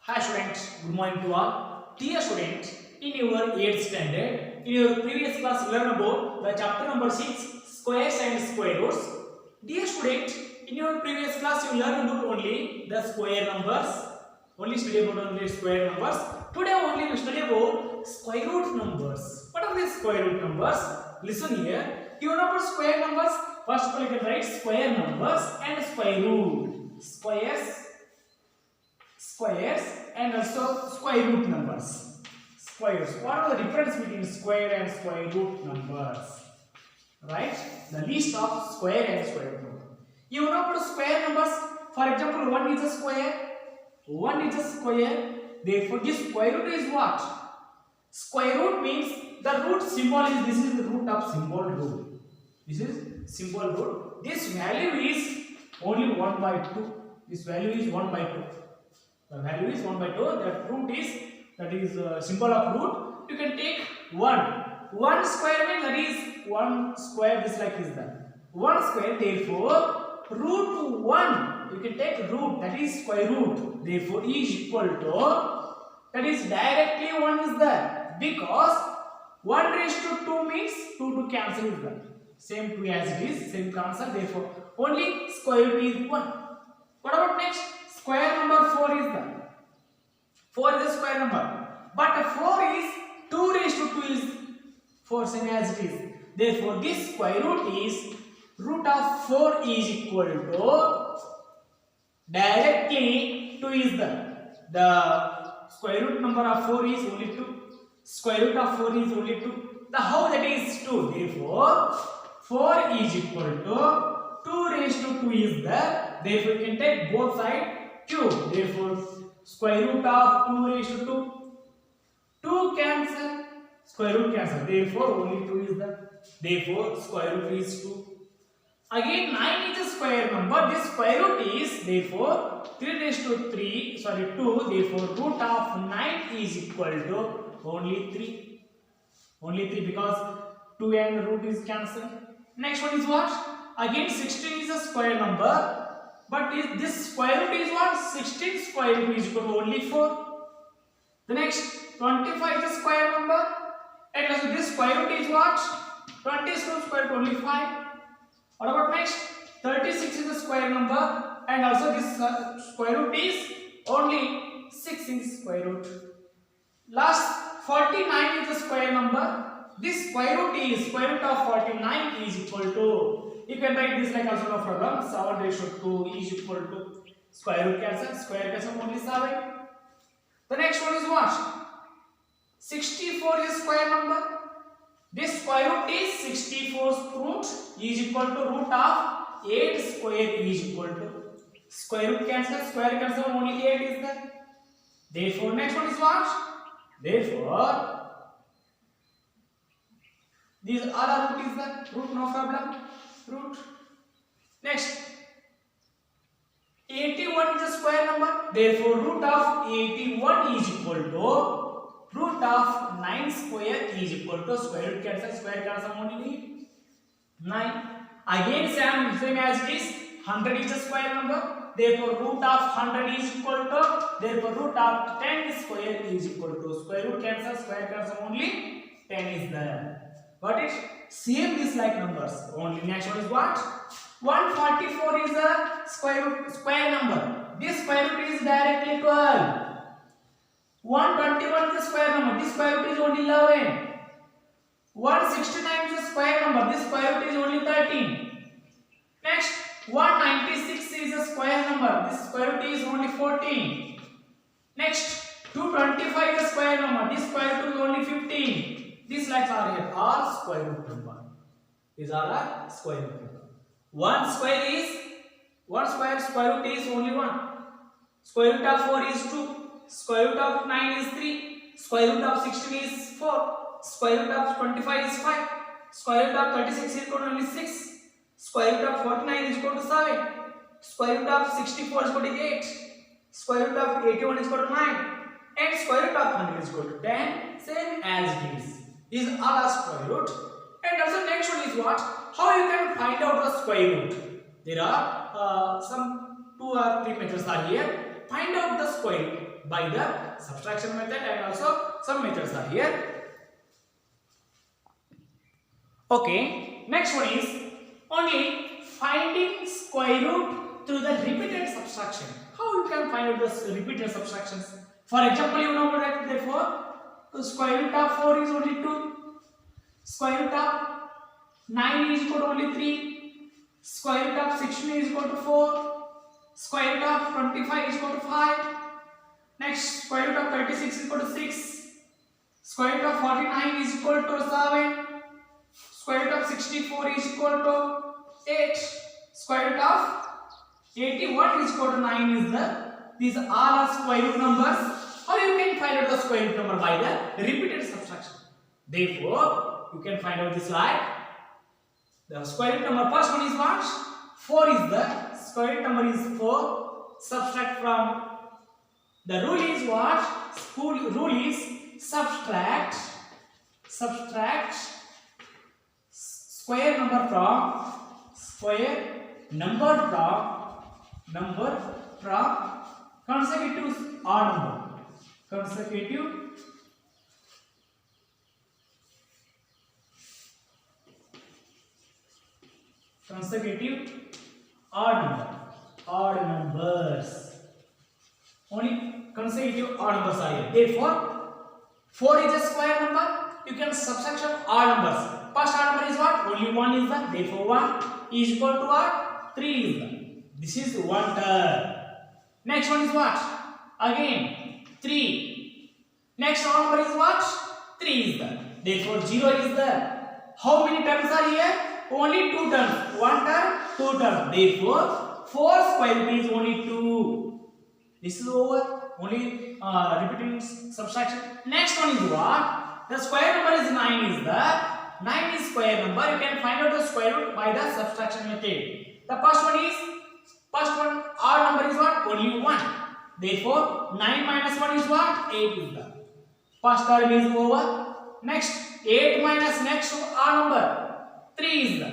Hi students, good morning to all. Dear students, in your 8th standard, in your previous class learn about the chapter number 6, squares and square roots. Dear student, in your previous class you learned about only the square numbers, only study about only square numbers. Today only we study about square root numbers. What are these square root numbers? Listen here. You know about square numbers? First of all you can write square numbers and square root. Squares and also square root numbers. Squares. What are the difference between square and square root numbers? Right? The list of square and square root number. You know about square numbers. For example, 1 is a square. 1 is a square. Therefore, this square root is what? Square root means the root symbol is, this is the root of symbol root. This is symbol root. This value is only 1 by 2. This value is 1 by 2. The value is 1 by 2. That root is, that is symbol of root. You can take 1. 1 square means that is 1 square. This like is that 1 square. Therefore, root 1. You can take root, that is square root. Therefore, is equal to, that is directly 1 is there, because 1 raised to 2 means 2 to cancel is there. Same 2 as it is, same concept. Therefore, only square root is 1. What about next? Square number 4 is there. 4 is a square number. But 4 is 2 raised to 2 is 4, same as it is. Therefore, this square root is root of 4 is equal to directly 2 is the square root number of 4 is only 2. Square root of 4 is only 2. The how that is 2. Therefore, 4 is equal to 2 raised to 2 is there. Therefore, you can take both sides cube. Therefore, square root of 2 raised to 2. 2 cancel. Square root cancel. Therefore, only 2 is there. Therefore, square root is 2. Again, 9 is a square number. This square root is, therefore, 3 raised to 3, sorry, 2. Therefore, root of 9 is equal to only 3. Only 3 because 2 and root is cancelled. Next one is what? Again, 16 is a square number. But this square root is what? 16 square root is equal to only 4. The next, 25 is a square number. And also this square root is what? 20 square root only 5. What about next? 36 is a square number. And also this square root is only 6 in square root. Last, 49 is a square number. This square root is, square root of 49 is equal to, you can write this like also no problem, 7 raised to 2 is equal to square root cancel, square cancel only 7. The next one is what? 64 is a square number. This square root is 64's root is equal to root of 8 square is equal to square root cancel, square cancel only 8 is there. Therefore, next one is what? Therefore, these are root is the root, no problem. Root. Next, 81 is a square number. Therefore, root of 81 is equal to root of 9 square is equal to square root cancel only 9. Again, same as it is, 100 is a square number. Therefore, root of 100 is equal to, therefore, root of 10 square is equal to square root cancel only 10 is there. Got it? Same these like numbers. Only next one is what? 144 is a square number. This square root is directly 12. 121 is a square number. This square root is only 11. 169 is a square number. This square root is only 13. Next, 196 is a square number. This square root is only 14. Next, 225 is a square number. This square root is only 15. These likes are here, all square root number. These are a square root number. One square square root is only 1. Square root of 4 is 2. Square root of 9 is 3. Square root of 16 is 4. Square root of 25 is 5. Square root of 36 is equal to only 6. Square root of 49 is equal to 7. Square root of 64 is equal to 8. Square root of 81 is equal to 9. And square root of 100 is equal to 10. Same as it is. These are all square root. And also next one is what? How you can find out the square root? There are some 2 or 3 methods are here. find out the square root by the subtraction method, and also some methods are here. Okay, next one is only finding square root through the repeated subtraction. How you can find out the repeated subtractions? For example, you know that therefore the square root of 4 is only 2, square root of 9 is equal to only 3, square root of 16 is equal to 4, square root of 25 is equal to 5, next square root of 36 is equal to 6, square root of 49 is equal to 7, square root of 64 is equal to 8, square root of 81 is equal to 9 is the, these all are square root numbers. How you can find out the square root number? By the repeated subtraction. Therefore, you can find out this like the square root number. First one is what? 4 is the square root number is 4. Subtract from the rule is what? Rule is subtract square number from consecutive odd number. Consecutive odd numbers. Only consecutive odd numbers are here. Therefore, 4 is a square number. You can subtract odd numbers. First odd number is what? Only 1 is the. Therefore, 1 is equal to what? 3 is the. This is one term. Next one is what? Again 3. Next odd number is what? 3 is the. Therefore, 0 is the. How many terms are here? Only 2 terms. 1 term, 2 terms. Therefore, 4 square root is only 2. This is over. Only repeating subtraction. Next one is what? The square number is 9 is the. 9 is square number. You can find out the square root by the subtraction method. The first one odd number is what? Only 1. Therefore, 9 minus 1 is what? 8 is the. First term is over. Next, 8 minus next odd number 3 is the.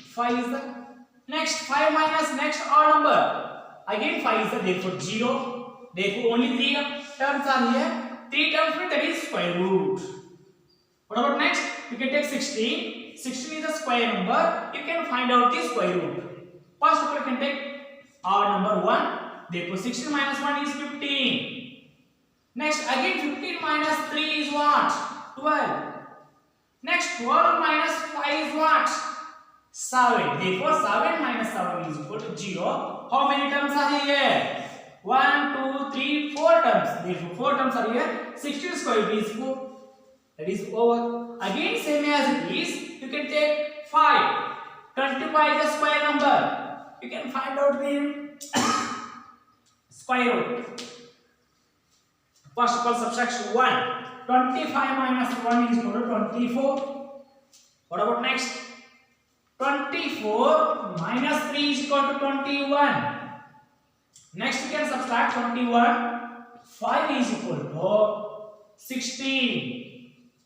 5 is the. Next, 5 minus next odd number again 5 is the. Therefore, 0. Therefore, only 3 terms are here. 3 terms means that is square root. What about next? You can take 16. 16 is a square number. You can find out the square root. First of all, you can take odd number 1. Therefore, 16 minus 1 is 15. Next, again 15 minus 3 is what? 12. Next, 12 minus 5 is what? 7. Therefore, 7 minus 7 is equal to 0. How many terms are here? 1, 2, 3, 4 terms. Therefore, 4 terms are here. 16 square root is 4. That is over. Again, same as it is. You can take 5. Multiply the square number. You can find out the square root. First of all, subtract 1. 25 minus 1 is equal to 24. What about next? 24 minus 3 is equal to 21. Next, you can subtract 21. 5 is equal to 16.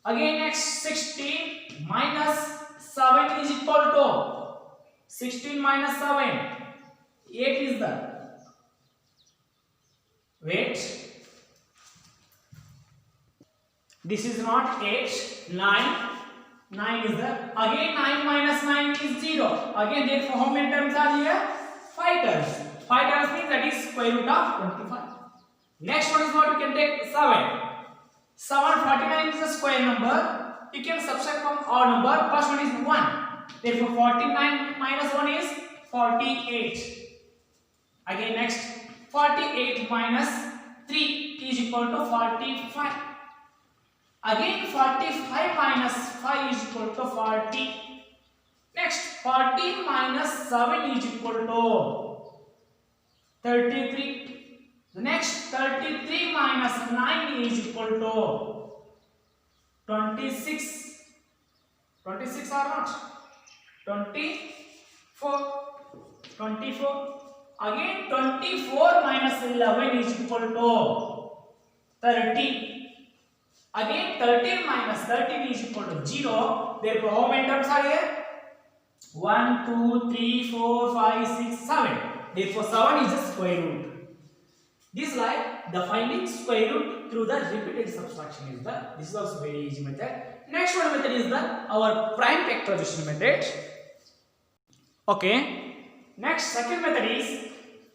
Again, next 16 minus 7 is equal to 16 minus 7. 8 is the. Wait. This is not 8. 9. 9 is the. Again 9 minus 9 is 0. Again, therefore, how many terms are here? 5 terms. 5 terms means that is square root of 25. Next one is what you can take 7. 49 is a square number. You can subtract from odd number. First one is 1. Therefore, 49 minus 1 is 48. Again, next 48 minus 3 is equal to 45. Again, 45 minus 5 is equal to 40. Next, 40 minus 7 is equal to 33. The next, 33 minus 9 is equal to 26. 26 or not? 24. 24. Again, 24 minus 11 is equal to 30. Again, 13 minus 13 is equal to 0. Therefore, how many terms are here? 1, 2, 3, 4, 5, 6, 7. Therefore, 7 is a square root. This like the finding square root through the repeated subtraction is the, this is also very easy method. Next one method is the our prime factorization method. Okay. Next second method is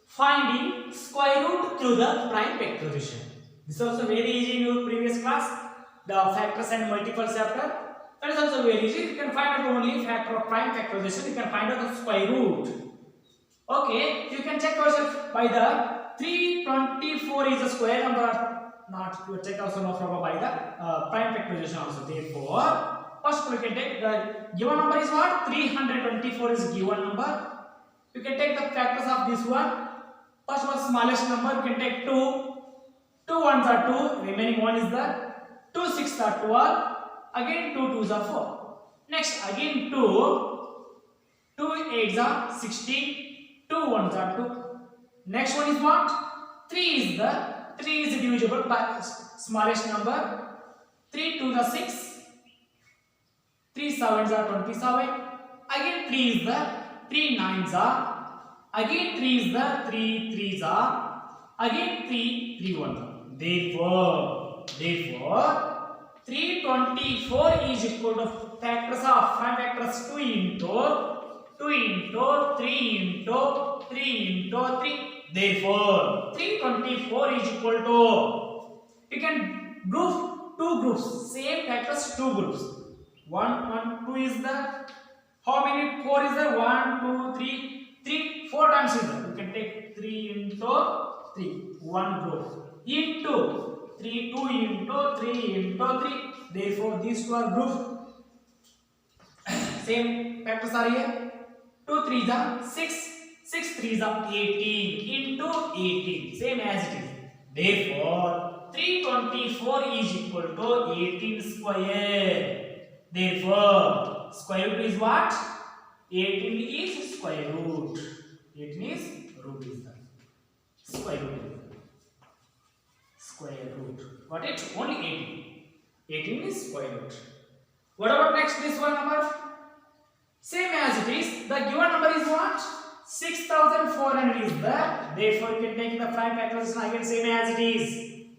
finding square root through the prime factorization. This is also very easy in your previous class, the factors and multiples chapter. That is also very easy. You can find out only factor of prime factorization. You can find out the square root. Okay, you can check yourself by the 324 is a square number. Not you check also no problem by the prime factorization also. Therefore, first we can take the given number is what? 324 is given number. You can take the factors of this one. First one smallest number. You can take 2. 2 ones are 2. Remaining one is the 2 6 are 12. Again 2 2s are 4. Next again 2. 2 8s are 16. 2 ones are 2. Next one is what? 3 is the 3 is divisible by smallest number. 3 2s are 6. 3 7s are 27. Again 3 is the 3 9s are. Again 3 is the 3 3s are. Again 3 3 1s are. Therefore 324 is equal to factors of 5 factors 2 into 3 into 3 into 3. Therefore 324 is equal to, you can group two groups, same factors two groups. 1 2 is the, how many 4 is the 1 2 3 4 times is the, you can take 3 into 3 one group into 3 2 into 3 into 3. Therefore these two are grouped. Same factors are here. 2 3s are 6. 6 3s are 18 into 18. Same as it is. Therefore 324 is equal to 18 square. Therefore square root is what? 18 is square root. 18 is root is the square root. Square root. Got it? Only 18. 18 is square root. What about next this one number? Same as it is. The given number is what? 6400 is there. Therefore you can take the prime factorization again same as it is.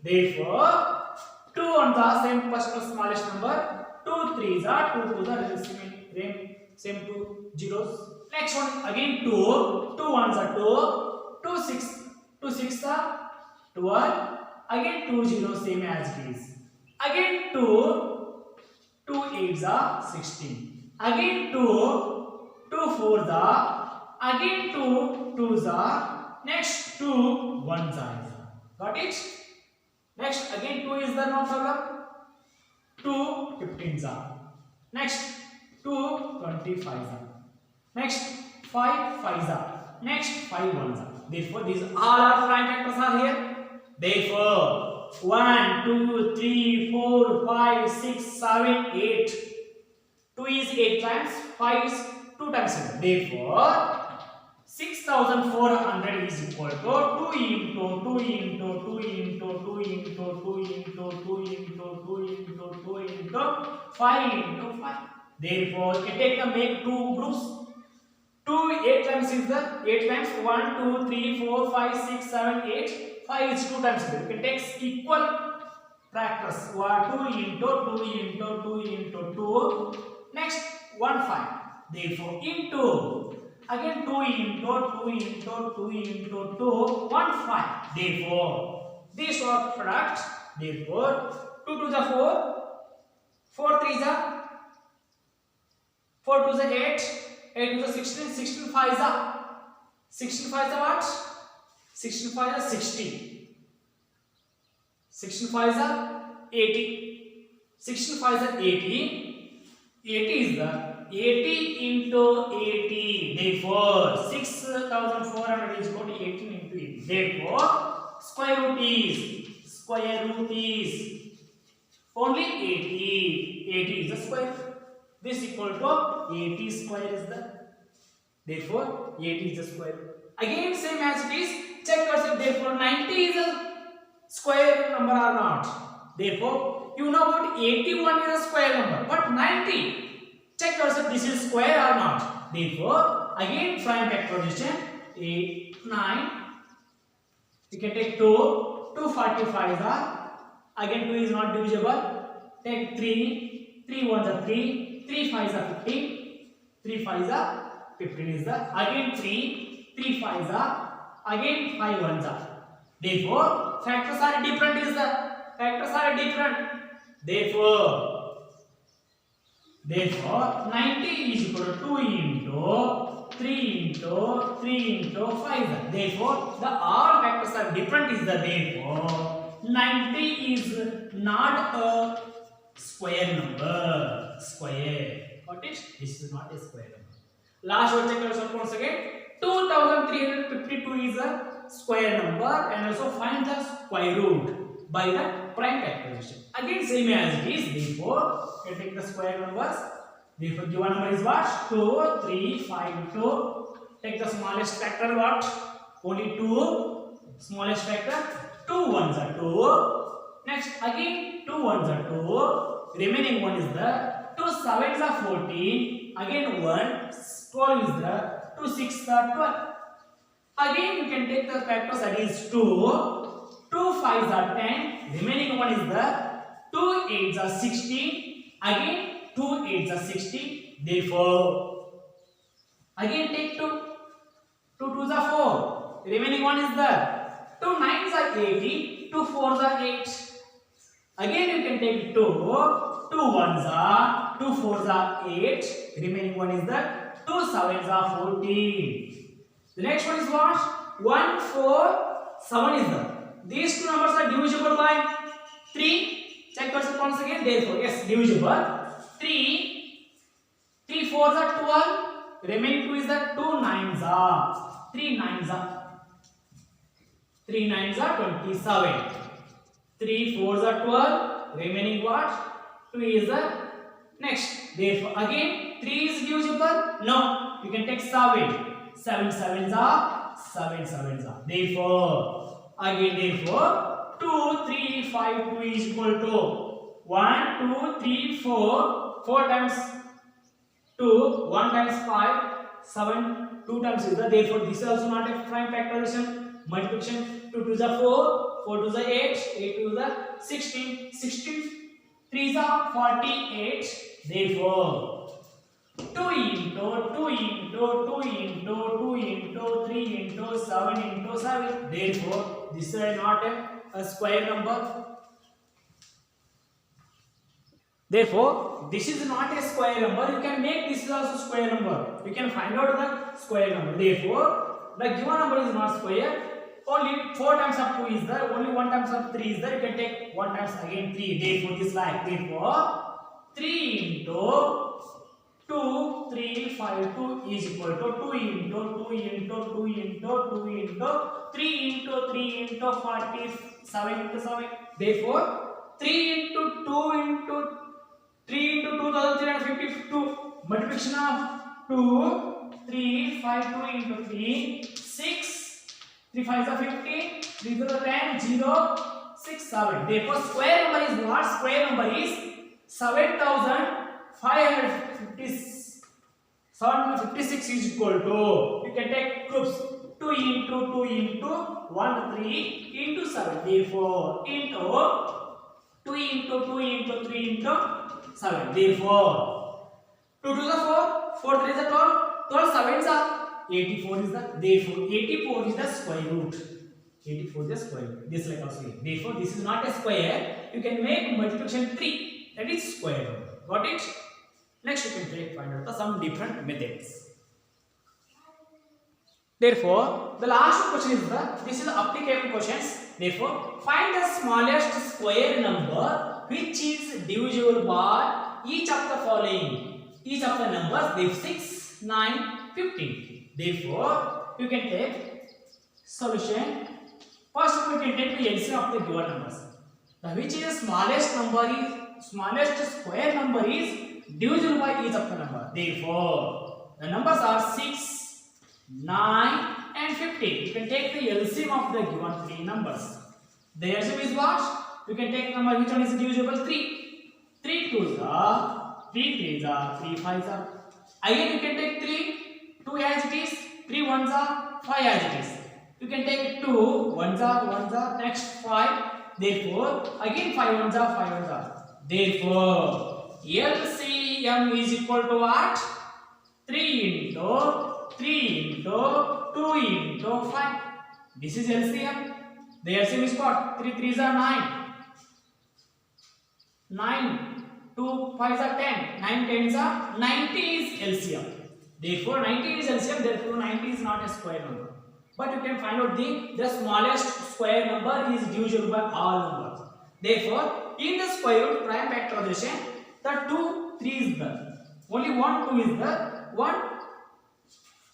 Therefore 2 on the same first smallest number. 2 3s are 2 2s are same 2 zeros. Next one again 2. 2 1s are 2. 2 6 are 12. Again 2 zeros same as it is. Again 2 8s are 16. Again 2 4s are. Again 2 2s are. Next 2 1s are. Got it? Next again 2 is there, no problem. 2 15s are. Next 2 25s are. Next 5 5s are. Next 5 1s are. Therefore these all are prime factors are here. Therefore 1 2 3 4 5 6 7 8. 2 is 8 times. 5 is 2 times 7. Therefore 6400 is equal to 2 into 2 into 2 into 2 into 2 into 2 into 2 into 2 into 5 into 5. Therefore you can take the make two groups. 2 8 times is the 8 times 1 2 3 4 5 6 7 8. 5 is 2 times. You can take equal factors. 2 into 2 into 2 into 2. Next 1 5. Therefore into again 2 into 2 into 2 into 2 1 5. Therefore this dot product. Therefore 2 to the 4. 4 3 is 4 to the 8. 8 to the 16. 16 5 is 16 5 is what? 16 5 is 60. 16 5 is 80. 16 5 is 80. 80 is the 80 into 80. Therefore 6400 is equal to 18 into 80. Therefore square root is only 80. 80 is the square. This equal to 80 square is the. Therefore 80 is the square. Again same as it is. Check yourself. Therefore 90 is a square number or not. Therefore you know about 81 is a square number, but 90. Check yourself. This is square or not. Therefore again prime factorization 8 9 You can take 2. 2 45s are. Again 2 is not divisible. Take 3. 3 ones are 3. 3 5s are 15. 3 5s are 15 is the. Again 3. 3 5s are. Again 5 ones are. Therefore, factors are different is the. Factors are different. Therefore 90 is equal to 2 into 3 into 3 into 5. Therefore, the all factors are different is the. Therefore, 90 is not a square number. Square. Got it? This is not a square number. Last one check once again. 2352 is a square number, and also find the square root by the prime factorization. Again same as it is. Therefore, you take the square numbers. Therefore, given number is what? 2, 3, 5, 2. Take the smallest factor what? Only 2. Smallest factor. 2 ones are 2. Next again 2 ones are 2. Remaining one is the 2 sevens are 14. Again 1. 12 is the 2 6 are 12. Again you can take the factors, that is 2. 2 5s are 10. Remaining one is the 2 8s are 16. Again 2 8s are 16. Therefore, again take 2. 2 2s are 4. Remaining one is the 2 9s are 80. 2 4s are 8. Again you can take 2. 2 1s are. 2 4s are 8. Remaining one is the 2 7s are 14. The next one is what? 1 4 7 is the. These two numbers are divisible by 3. Check once again. Therefore, yes, divisible. 3 4s are 12. Remaining 2 is the 2 9s are. 3 9s are. 3 9s are 27. 3 4s are 12. Remaining what? 2 is the next. Therefore, again 3 is divisible. No, you can take 7. 7 7s are. 7 7s are. Therefore, again 2 3 5 2 is equal to 1 2 3 4. 4 times 2. 1 times 5. 7. 2 times is the. Therefore, this is also not a prime factorization. Multiplication. 2 2 is 4. 4 2 is 8. 8 2 is 16. 16 3 is 48. Therefore, 2 into 2 into 2 into 2 into 3 into 7 into 7. Therefore, this is not a square number. Therefore, this is not a square number. You can make this is also square number. You can find out the square number. Therefore, the given number is not square. Only 4 times of 2 is there. Only 1 times of 3 is there. You can take 1 times again 3. Therefore, this like. Therefore, 3 into 2 3 5 2 is equal to 2 into 2 into 2 into 2 into 3 into 3 into 47 into 7. Therefore, 3 into 2 into 3 into 2352. Multiplication of 2 3 5 2 into 3 6. 3 5s are 15. 3 to the 10 0 6 7. Therefore, square number is what? Square number is 7,556 is equal to. You can take groups 2 into 2 into 1 3 into 7. Therefore, into 2 into 2 into 3 into 7. Therefore, 2 to the 4, 4 3 is the 12, 12 7s are 84 is the. Therefore, 84 is the square root. 84 is the square root. This like also here. Therefore, this is not a square. You can make multiplication 3. That is square root. Got it? Next, you can find out some different methods. Therefore, the last question is this is applicable questions. Therefore, find the smallest square number which is divisible by each of the following. Each of the numbers, therefore 6, 9, 15. Therefore, you can take solution. First, we can take the LCM of the given numbers. Which is the smallest number is smallest square number is divisible by each of the number. Therefore, the numbers are 6, 9 and 15. You can take the LCM of the given three numbers. The LCM is what? You can take number which one is divisible? 3. 3 2s are, 3 3s are, 3 5s are. Again you can take 3, 2 as it is, 3 1s are, 5 as it is. You can take 2, 1s are 1s are, next 5. Therefore, again 5 1s are 5 1s are. Therefore, LCM is equal to what? 3 into 3 into 2 into 5. This is LCM. The LCM is what? 3 3s are 9. 9, 2 5s are 10. 9 10s are 90 is LCM. Therefore, 90 is LCM. Therefore, 90 is not a square number. But you can find out the smallest square number is divisible by all numbers. Therefore, in the square root prime factorization, the 2 3 is there. Only 1 2 is there. 1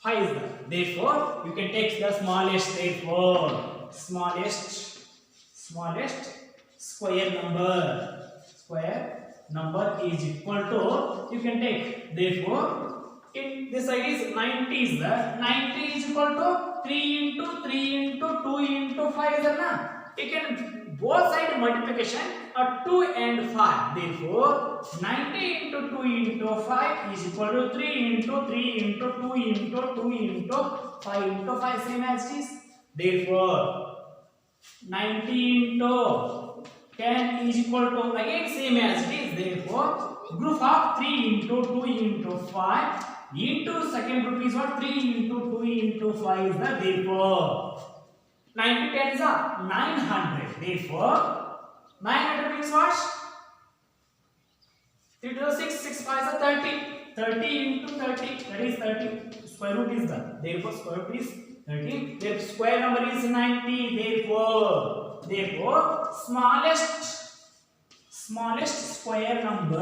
5 is there. Therefore, you can take the smallest. Therefore, smallest square number is equal to, you can take, therefore in this side is 90 is there. 90 is equal to 3 into 3 into 2 into 5 is there na? You can both side multiplication are 2 and 5. Therefore 90 into 2 into 5 is equal to 3 into 3 into 2 into 2 into 5 into 5, same as it is. Therefore 90 into 10 is equal to, again same as it is. Therefore group of 3 into 2 into 5 into second group is what? 3 into 2 into 5 is the. Therefore 90 10 is 900. Therefore 900 means what? 3 to the 6, 6 5 is 30. 30 into 30, that is 30. Square root is done. Therefore square root is 30. Their square number is 90. Therefore smallest square number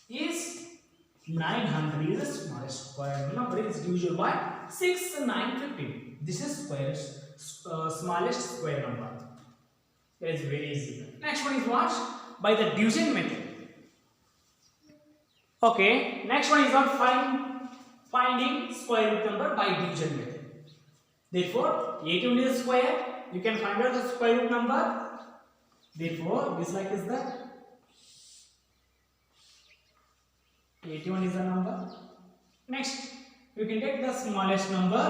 is 900 is the smallest square number. Is divisible by 6 9 15. This is smallest square number. That is very easy. Next one is what? By the division method. Okay, next one is what? Finding square root number by division method. Therefore, 81 is a square. You can find out the square root number. Therefore, this like is the 81 is the number. Next, you can take the smallest number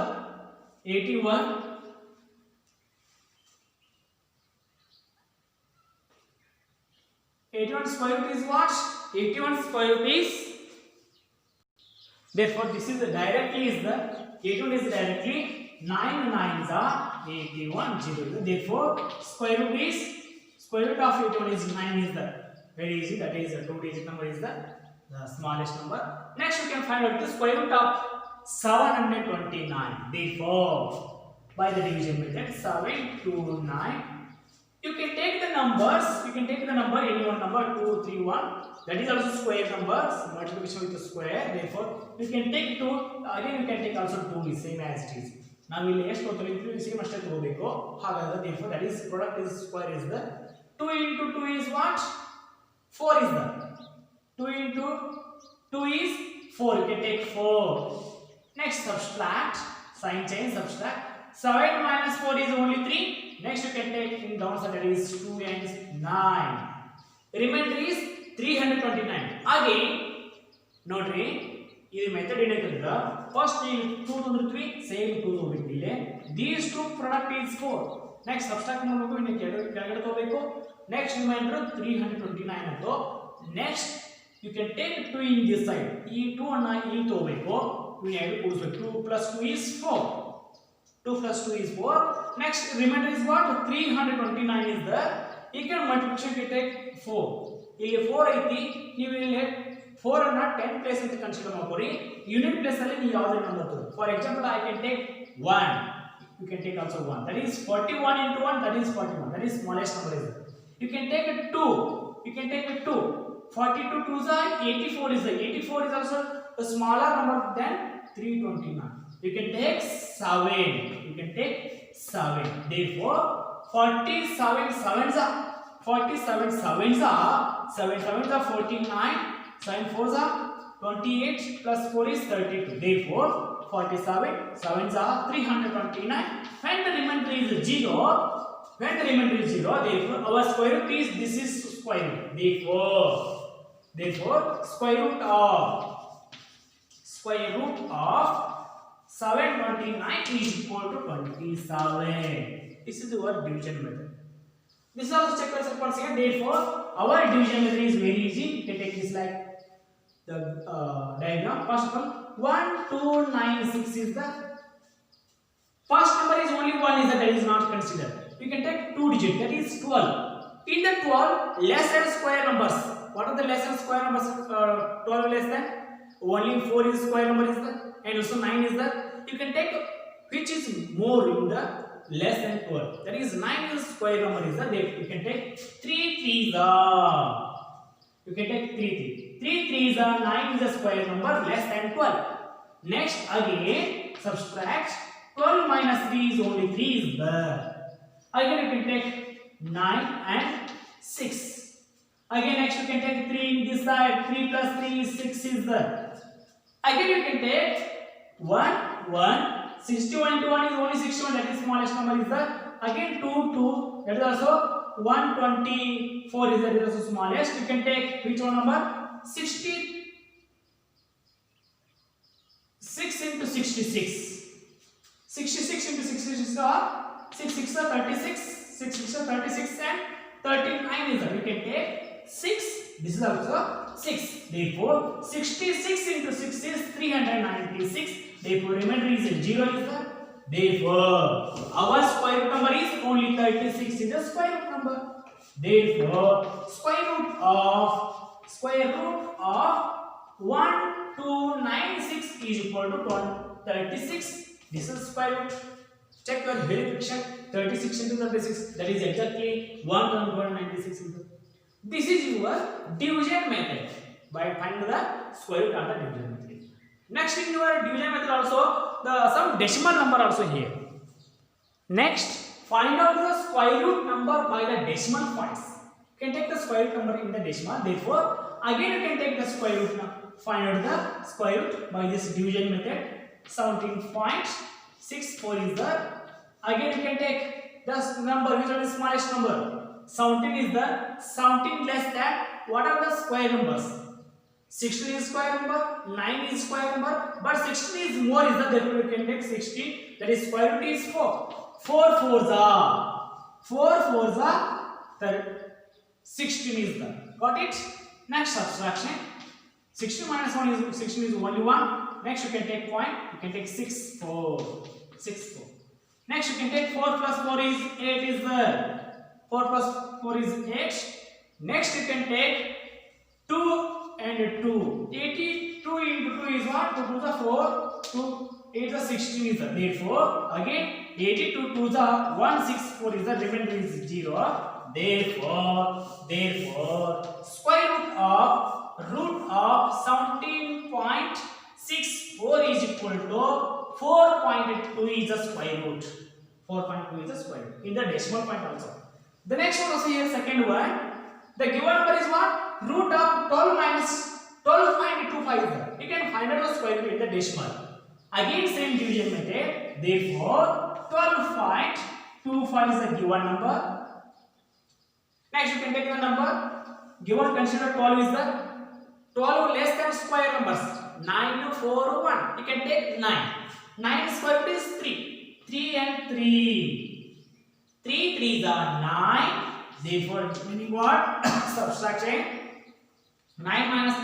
81. 81 square root is what? 81 square root is. Therefore, this is directly is the 81 is directly 9 9s are 81 0. Therefore, square root of 81 is 9 is the very easy. That is the 2-digit number is the smallest number. Next, you can find out the square root of 729. Therefore, by the division method, 7 to 9. You can take the numbers. You can take the number any one number 2 3 1. That is also square numbers. Multiplication with the square. Therefore, you can take 2. Again, you can take also 2 is same as it is. Now we will ಎಷ್ಟು ತೊಗೊಳ್ತೀವಿ same ಅಷ್ಟೇ ತಗೋಬೇಕು. ಹಾಗಾದ್ರೆ therefore that is product is square is the 2 into 2 is what? 4 is the 2 into 2 is 4. You can take 4. Next, subtract. Sign change, subtract. 7 minus 4 is only 3. Next, you can take in downside, that is 2 and 9. Remainder is 329. Again, ನೋಡ್ರಿ ಈ method ಏನಾಯ್ತಂದ್ರ first ಈ 2 to 3 same 2 ತಗೋಬೇಕು ಇಲ್ಲಿ. These two product is 4. Next subtract ಮಾಡಬೇಕು, ಇನ್ನು ಕೆಳಗಡೆ ತಗೋಬೇಕು. Next remainder 329 ಅಂತ. Next you can take 2 in this side. ಈ 2 ಅನ್ನ ಇಲ್ಲಿ ತಗೋಬೇಕು. ಇನ್ನು ಎರಡು ಕೂಡಿಸಬೇಕು. 2 plus 2 is 4. 2 plus 2 is 4. Next remainder is what? 329 is there. You can multiplication you take 4. ಇಲ್ಲಿ 4 ಐತಿ. ನೀವು ಇಲ್ಲಿ 4 ಅನ್ನ 10 ಪ್ಲೇಸ್ ಅಂತ ಕನ್ಸಿಡರ್ ಮಾಡ್ಕೊರಿ. ಯೂನಿಟ್ ಪ್ಲೇಸ್ ಅಲ್ಲಿ ನೀವು ಯಾವುದೇ ನಂಬರ್ ತಗೊಳ್ಳಿ. For example I can take 1. You can take also 1. That is 41 into 1. That is 41. That is smallest number is there. You can take a 2. You can take a 2. 42 2s are 84 is there. 84 is also a smaller number than 329. You can take 7. You can take 7. Therefore, 47 7s are 47 7s are 7 7s are 49. 7 4s are 28 plus 4 is 32. Therefore, 47 7s are 329. When the remainder is 0, therefore our square root is this is square root. Therefore square root of 729 is equal to 27. This is your division method. This is also check yourself once again. Therefore, our division method is very easy. You can take this like the diagram. First of all, 1296 is the first number is only one is that is not considered. You can take 2 digit, that is 12. In the 12, less than square numbers. What are the less than square numbers? 12 less than? Only 4 is square number is there, and also 9 is there. You can take which is more in the less than 12. That is 9 is square number is there. You can take 3 3s are. You can take 3 3 3 3s are 9 is a square number less than 12. Next again subtract 12 minus 3 is only 3 is there. Again you can take 9 and 6. Again next you can take 3 in this side. 3 plus 3 is 6 is there. Again you can take 1 1. 61 into 1 is only 61. That is smallest number is there. Again 2 2. That is also 124 is that is also smallest. You can take which one number? 66 into 66. 66 into 66 are 6 6 are 36. 6 6 are 36 and 39 is that. You can take 6. This is also 6. Therefore, 66 into 6 is 396. Therefore, remainder is 0 is there. Therefore, our square root number is only 36 is the square root number. Therefore, square root of 1296 is equal to 36. This is square root. Check your verification. 36 into 36. That is exactly 196 into. This is your division method by finding the square root of the division method. Next in your division method also some decimal number also here. Next find out the square root number by the decimal points. You can take the square root number in the decimal. Therefore again you can take the square root now. Find out the square root by this division method. 17.64 is there. Again you can take the number which is the smallest number. 17 is the 17 less than what are the square numbers? 16 is square number, 9 is square number, but 16 is more is the, therefore you can take 16. That is square root is 4. 4 4s are 16 is the. Got it? Next subtraction. 16 minus 1 is 16 is only 1. Next you can take point. You can take 6 4. Next you can take 4 plus 4 is 8 is there. 4 plus 4 is 8. Next you can take 2 and 2. 82 into 2 is what? 2 to the 4. 2 8 the 16 is there. Therefore again 82 to the 164 is the remainder is 0. Therefore square root of 17.64 is equal to 4.2 is the square root. 4.2 is the square root in the decimal point also. The next one also here, second one. The given number is what? Root of 12 minus 12.25 is there. You can find out the square root in the decimal. Again same division method. Therefore 12.25 is the given number. Next you can take the number. Given consider 12 is the 12 less than square numbers. 9 4 1. You can take 9. 9 square root is 3. 3 and 3. 3 3s are 9. Therefore, meaning what? Subtraction. 9 minus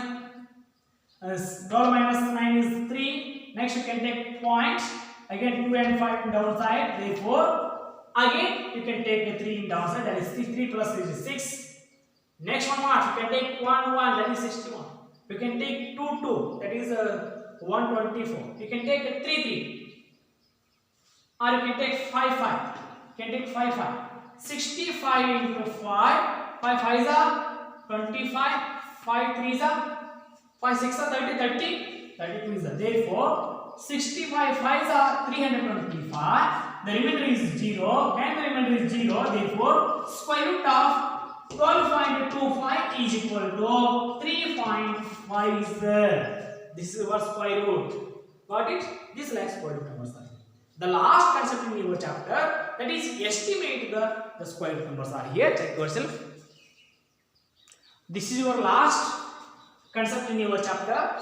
12 minus 9 is 3. Next you can take point. Again 2 and 5 in downside. Therefore, again you can take a 3 in downside. That is 3 plus 3 is 6. Next one what? You can take 1 1. That is 61. You can take 2 2. That is 124. You can take a 3 3. Or you can take 5 5. You can take 5 5. 65 into 5. 5 5s are 25. 5 3s are 5 6 are 30. 32 is there. Therefore 65 5s are 325. The remainder is 0 and the remainder is 0. Therefore square root of 12.25 is equal to 3.5 is there. This is our square root. Got it? This like square root numbers are. The last concept in your chapter, that is estimate the square root numbers are here. Check yourself. This is your last concept in your chapter,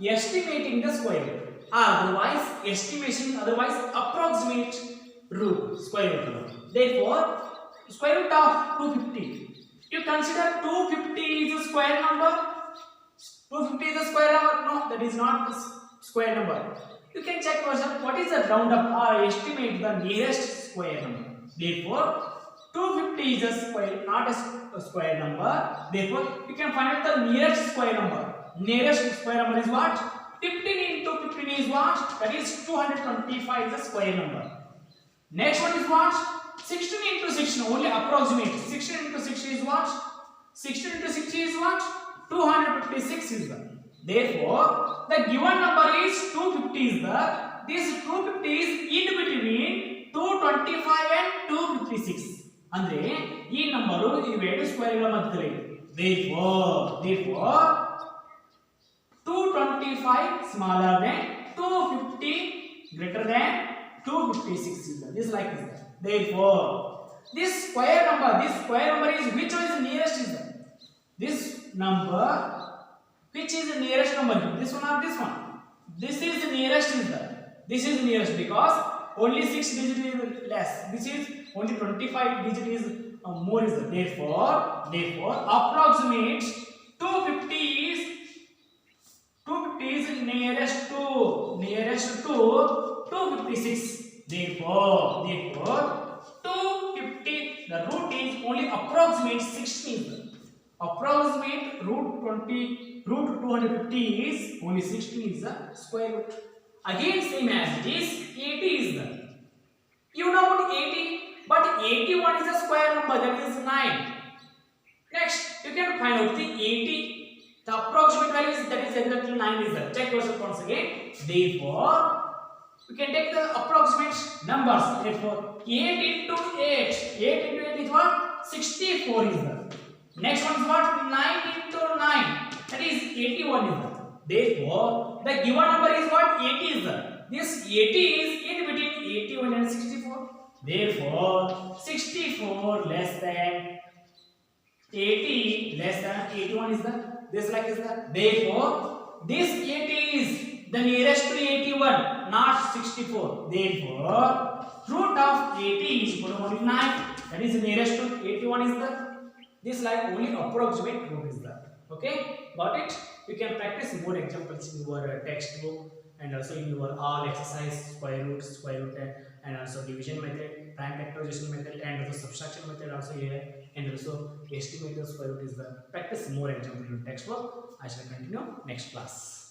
estimating the square root. otherwise estimation, otherwise approximate root, square root number. Therefore, square root of 250. You consider 250 is a square number. 250 is a square number. No, that is not a square number. You can check yourself what is the round up or estimate the nearest square number. Therefore, 250 is a square, not a square number. Therefore, you can find out the nearest square number. Nearest square number is what? 15 into 15 is what? That is 225 is a square number. Next one is what? 16 into 16, only approximate. 16 into 60 is what? 16 into 60 is what? 256 is the. Therefore, the given number is 250 is the. This 250 is in between 225 and 256. ಅಂದ್ರೆ ಈ number ಇವೆರಡು ಸ್ಕ್ವೇರ್ಗಳ ಮಧ್ಯದಲ್ಲಿ. Therefore 225 smaller than 250 greater than 256 is the. This like this. Therefore, this square number is which one is the nearest is the. This number, which is the nearest number? This one or this one? This is the nearest is the. This is the nearest because only 6 digit is less. This is only 25 digit is more is the. Therefore, approximate 250 is nearest to 256. Therefore 250, the root is only approximate 16. Approximate root 250 is only 16 is the square root. Again same as it is 80 is the. You know about 80, but 81 is a square number, that is 9. Next, you can find out the 80. The approximate value is that is exactly 9 is that. Check yourself once again. Therefore, you can take the approximate numbers. Therefore, 8 into 8. 8 into 8 is what? 64 is that. Next one is what? 9 into 9. That is 81 is that. Therefore, the given number is what? 80 is that. This 80 is in between 81 and 64. Therefore, 64 less than 80 less than 81 is that. This like is that. Therefore, this 80 is the nearest to 81, not 64. Therefore, root of 80 is equal to only 9. That is the nearest to 81 is the. This like only approximate root is that. Okay, got it? You can practice more examples in your textbook and also in your all exercise, square root, and also division method, prime factorization method, and also subtraction method also here, and also estimate the square root is the. Practice more example in your textbook. I shall continue next class.